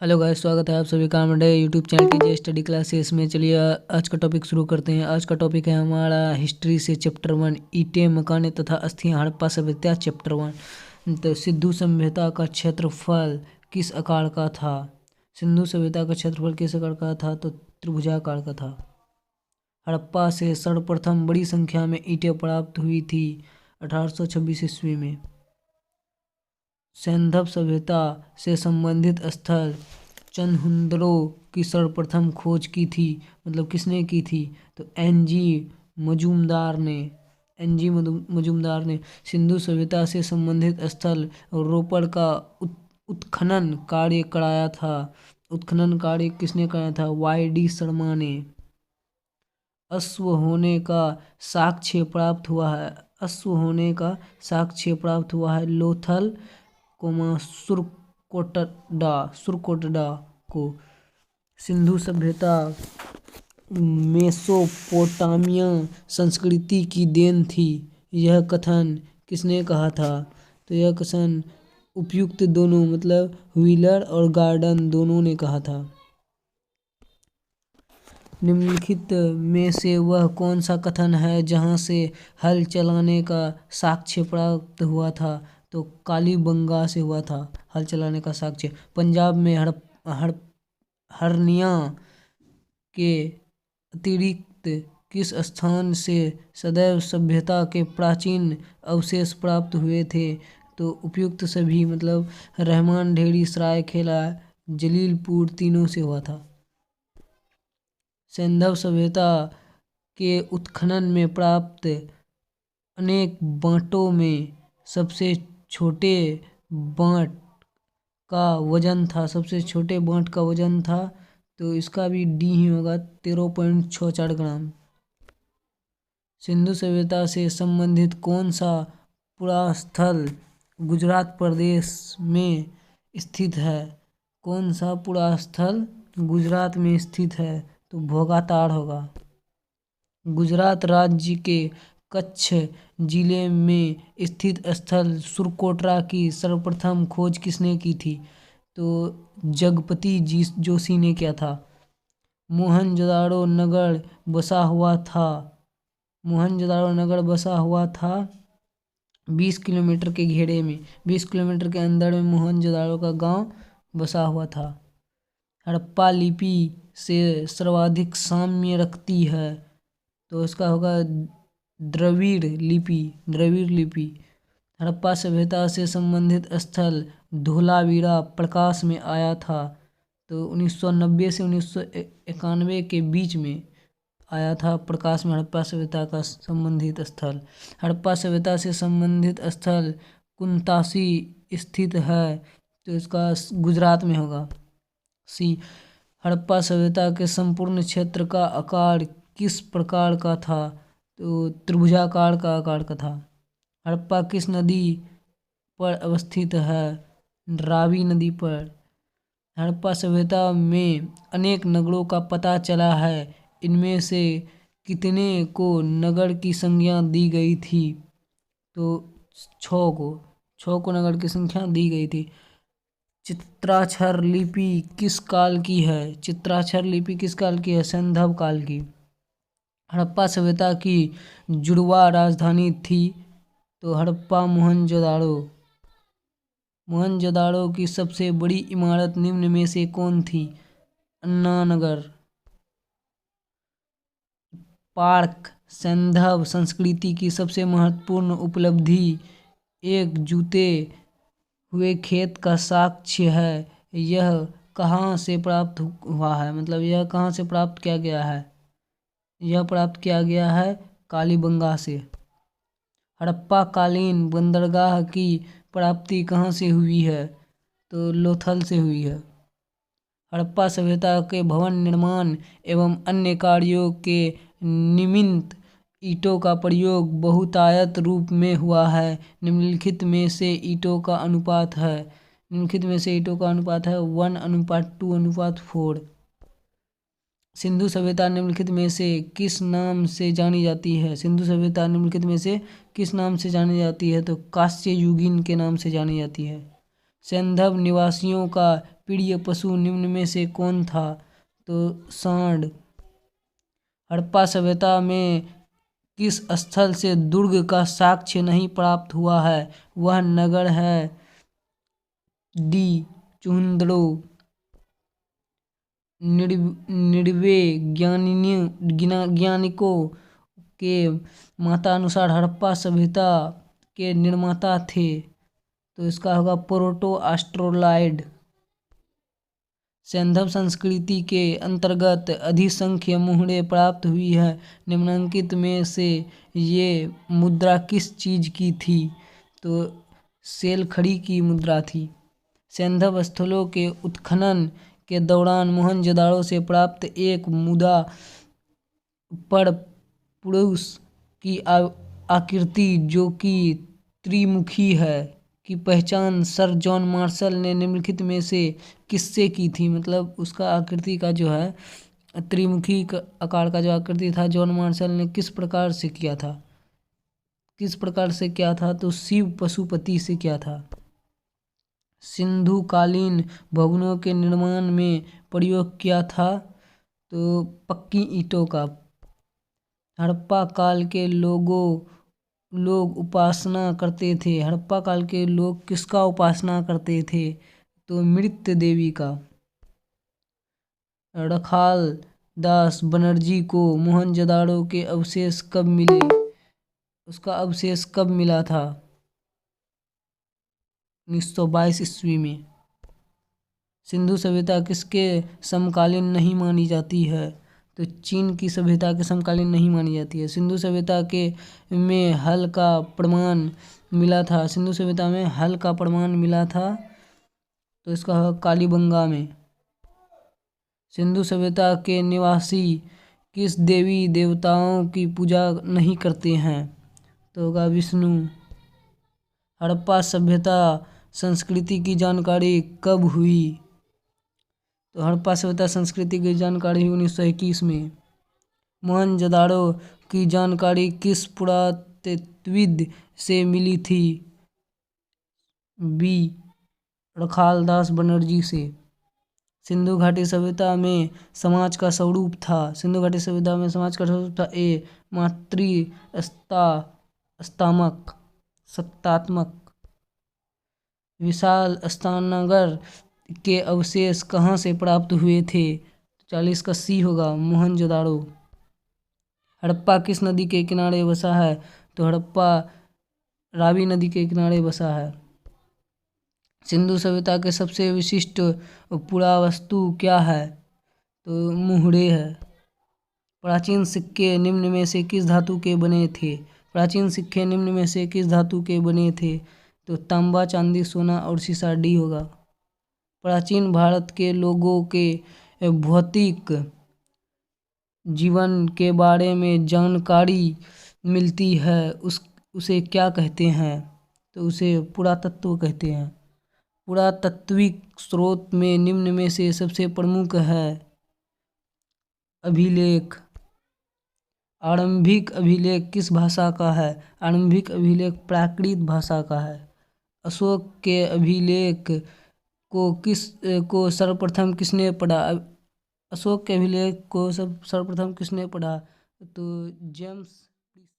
Hello guys, स्वागत है आप सभी का हमारे यूट्यूब चैनल की जे स्टडी क्लासेस में। चलिए आज का टॉपिक शुरू करते हैं। आज का टॉपिक है हमारा हिस्ट्री से चैप्टर 1, ईंटें, मकाने तथा अस्थियां, हड़प्पा सभ्यता चैप्टर 1। तो सिंधु सभ्यता का क्षेत्रफल किस आकार का था? सिंधु सभ्यता का क्षेत्रफल किस आकार का था? तो त्रिभुजाकार का था। हड़प्पा से सर्वप्रथम बड़ी संख्या में ईंटें प्राप्त हुई थी 1826 ईस्वी में। सैंधव सभ्यता से संबंधित स्थल चंदहुंदरों की सर्वप्रथम खोज की थी, मतलब किसने की थी? तो एन जी मजूमदार ने। सिंधु सभ्यता से संबंधित स्थल रोपड़ का उत्खनन कार्य कराया था। उत्खनन कार्य किसने कराया था? Y.D. शर्मा ने। अश्व होने का साक्ष्य प्राप्त हुआ है। अश्व होने का साक्ष्य प्राप्त हुआ है लोथल सुरकोटडा को। सिंधु सभ्यता मेसोपोटामिया संस्कृति की देन थी, यह कथन किसने कहा था? तो यह कथन उपयुक्त दोनों, मतलब व्हीलर और गार्डन दोनों ने कहा था। निम्नलिखित में से वह कौन सा कथन है जहाँ से हल चलाने का साक्ष्य प्राप्त हुआ था? तो कालीबंगा से हुआ था हल चलाने का साक्ष्य। पंजाब में हरनिया के अतिरिक्त किस स्थान से सदैव सभ्यता के प्राचीन अवशेष प्राप्त हुए थे? तो उपयुक्त सभी, मतलब रहमान ढेरी, सरायखेला, जलीलपुर तीनों से हुआ था। सैंधव सभ्यता के उत्खनन में प्राप्त अनेक बाँटों में सबसे छोटे बाँट का वजन था। सबसे छोटे बाँट का वजन था, तो इसका भी डी ही होगा, 13.64 ग्राम। सिंधु सभ्यता से संबंधित कौन सा पुरास्थल गुजरात प्रदेश में स्थित है? कौन सा पुरास्थल गुजरात में स्थित है? तो भोगाताड़ होगा। गुजरात राज्य के कच्छ जिले में स्थित स्थल सुरकोटरा की सर्वप्रथम खोज किसने की थी? तो जगपति जोशी ने किया था। मोहनजोदाड़ो नगर बसा हुआ था 20 किलोमीटर के घेरे में। 20 किलोमीटर के अंदर में मोहनजोदाड़ो का गांव बसा हुआ था। हड़प्पा लिपि से सर्वाधिक साम्य रखती है, तो इसका होगा द्रविड़ लिपि। हड़प्पा सभ्यता से संबंधित स्थल धोलावीरा प्रकाश में आया था, तो 1990 से 1991 के बीच में आया था प्रकाश में हड़प्पा सभ्यता का संबंधित स्थल। हड़प्पा सभ्यता से संबंधित स्थल कुंतासी स्थित है, तो इसका गुजरात में होगा। सी। हड़प्पा सभ्यता के संपूर्ण क्षेत्र का आकार किस प्रकार का था? तो त्रिभुजाकार का आकार का था। हड़प्पा किस नदी पर अवस्थित है? रावी नदी पर। हड़प्पा सभ्यता में अनेक नगरों का पता चला है, इनमें से कितने को नगर की संज्ञा दी गई थी? तो 6 को नगर की संख्या दी गई थी। चित्राक्षर लिपि किस काल की है? चित्राक्षर लिपि किस काल की है? सैंधव काल की। हड़प्पा सभ्यता की जुड़वा राजधानी थी, तो हड़प्पा मोहनजोदाड़ो की सबसे बड़ी इमारत निम्न में से कौन थी? अन्ना नगर पार्क। सैंधव संस्कृति की सबसे महत्वपूर्ण उपलब्धि एक जूते हुए खेत का साक्ष्य है, यह कहाँ से प्राप्त हुआ है? मतलब यह कहाँ से प्राप्त किया गया है? यह प्राप्त किया गया है कालीबंगा से। हड़प्पा कालीन बंदरगाह की प्राप्ति कहाँ से हुई है? तो लोथल से हुई है। हड़प्पा सभ्यता के भवन निर्माण एवं अन्य कार्यों के निमित्त ईंटों का प्रयोग बहुतायत रूप में हुआ है। निम्नलिखित में से ईंटों का अनुपात है 1:2:4। सिंधु सभ्यता निम्नलिखित में से किस नाम से जानी जाती है? सिंधु सभ्यता निम्नलिखित में से किस नाम से जानी जाती है? तो कांस्य युगीन के नाम से जानी जाती है। सैंधव निवासियों का प्रिय पशु निम्न में से कौन था? तो सांड। हड़प्पा सभ्यता में किस स्थल से दुर्ग का साक्ष्य नहीं प्राप्त हुआ है? वह नगर है डी चुहंदड़ो। निड़वे ज्ञानिकों के मतानुसार हड़प्पा सभ्यता के निर्माता थे, तो इसका होगा प्रोटो ऑस्ट्रोलॉइड। सैंधव संस्कृति के अंतर्गत अधिसंख्य मुहरें प्राप्त हुई है। निम्नलिखित में से ये मुद्रा किस चीज की थी? तो सेलखड़ी की मुद्रा थी। सैंधव स्थलों के उत्खनन के दौरान मोहनजोदाड़ो से प्राप्त एक मुद्रा पर पुरुष की आकृति जो कि त्रिमुखी है की पहचान सर जॉन मार्शल ने निम्नलिखित में से किससे की थी? मतलब उसका आकृति का जो है त्रिमुखी आकार का जो आकृति था जॉन मार्शल ने किस प्रकार से किया था? किस प्रकार से क्या था? तो शिव पशुपति से क्या था? सिंधु कालीन भवनों के निर्माण में प्रयोग किया था? तो पक्की ईंटों का। हड़प्पा काल के लोग उपासना करते थे। हड़प्पा काल के लोग किसका उपासना करते थे? तो मृत देवी का। रखाल दास बनर्जी को मोहनजोदाड़ो के अवशेष कब मिले? उसका अवशेष कब मिला था? 1922 ईस्वी में। सिंधु सभ्यता किसके समकालीन नहीं मानी जाती है? तो चीन की सभ्यता के समकालीन नहीं मानी जाती है। सिंधु सभ्यता के में हल का प्रमाण मिला था। सिंधु सभ्यता में हल का प्रमाण मिला था, तो इसका है कालीबंगा में। सिंधु सभ्यता के निवासी किस देवी देवताओं की पूजा नहीं करते हैं? तो होगा विष्णु। हड़प्पा सभ्यता संस्कृति की जानकारी कब हुई? तो हड़प्पा सभ्यता संस्कृति की जानकारी 1921 में। मोहनजोदाड़ो की जानकारी किस पुरातत्वविद से मिली थी? बी रखालदास बनर्जी से। सिंधु घाटी सभ्यता में समाज का स्वरूप था। सिंधु घाटी सभ्यता में समाज का स्वरूप था ए मातृ सत्तात्मक। विशाल स्नानगर के अवशेष कहाँ से प्राप्त हुए थे? 40 का सी होगा मोहनजोदाड़ो। हड़प्पा किस नदी के किनारे बसा है? तो हड़प्पा रावी नदी के किनारे बसा है। सिंधु सभ्यता के सबसे विशिष्ट पुरावस्तु क्या है? तो मुहरे है। प्राचीन सिक्के निम्न में से किस धातु के बने थे? प्राचीन सिक्के निम्न में से किस धातु के बने थे? तो तांबा, चांदी, सोना और सीसा, डी होगा। प्राचीन भारत के लोगों के भौतिक जीवन के बारे में जानकारी मिलती है उसे क्या कहते हैं? तो उसे पुरातत्व कहते हैं। पुरातात्विक स्रोत में निम्न में से सबसे प्रमुख है अभिलेख। आरंभिक अभिलेख किस भाषा का है? आरंभिक अभिलेख प्राकृत भाषा का है। अशोक के अभिलेख को सर्वप्रथम किसने पढ़ा? अशोक के अभिलेख को सर्वप्रथम किसने पढ़ा? तो जेम्स